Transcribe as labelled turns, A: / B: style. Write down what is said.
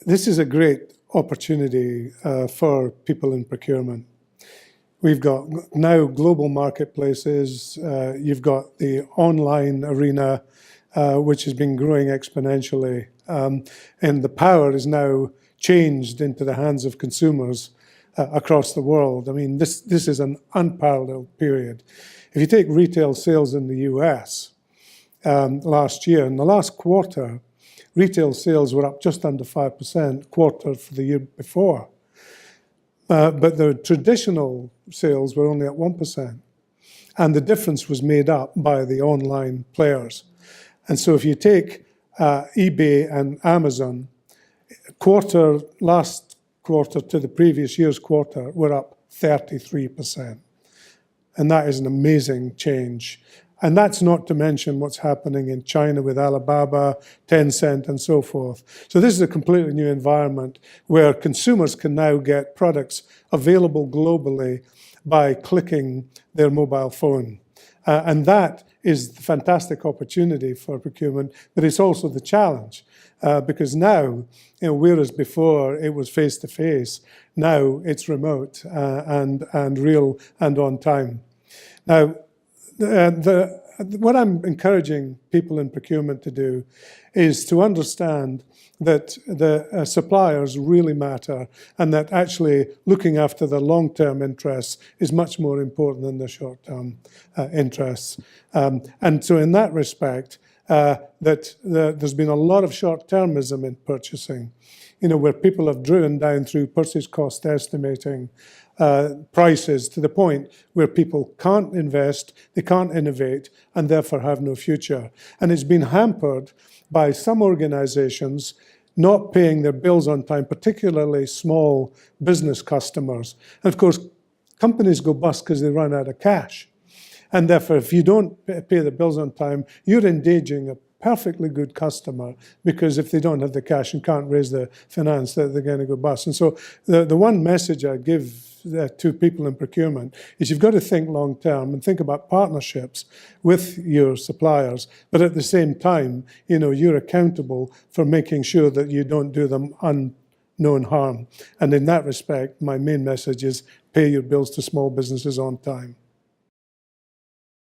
A: this is a great opportunity for people in procurement. We've got now global marketplaces. You've got the online arena, which has been growing exponentially. And the power is now changed into the hands of consumers across the world. I mean, this is an unparalleled period. If you take retail sales in the US last year, in the last quarter, retail sales were up just under 5%, quarter for the year before. But the traditional sales were only at 1%. And the difference was made up by the online players. And so if you take eBay and Amazon, last quarter to the previous year's quarter, we're up 33%. And that is an amazing change. And that's not to mention what's happening in China with Alibaba, Tencent, and so forth. So this is a completely new environment where consumers can now get products available globally by clicking their mobile phone. And that is the fantastic opportunity for procurement, but it's also the challenge. Because now, whereas before it was face-to-face, now it's remote and real and on time. Now, what I'm encouraging people in procurement to do is to understand that the suppliers really matter and that actually looking after the long-term interests is much more important than the short-term interests. And so in that respect, there's been a lot of short-termism in purchasing, where people have driven down through purchase cost estimating prices to the point where people can't invest, they can't innovate, and therefore have no future. And it's been hampered by some organizations not paying their bills on time, particularly small business customers. And of course, companies go bust because they run out of cash. And therefore, if you don't pay the bills on time, you're engaging a perfectly good customer, because if they don't have the cash and can't raise the finance, they're going to go bust. And so the one message I give to people in procurement is you've got to think long term and think about partnerships with your suppliers, but at the same time, you're accountable for making sure that you don't do them unknown harm. And in that respect, my main message is pay your bills to small businesses on time.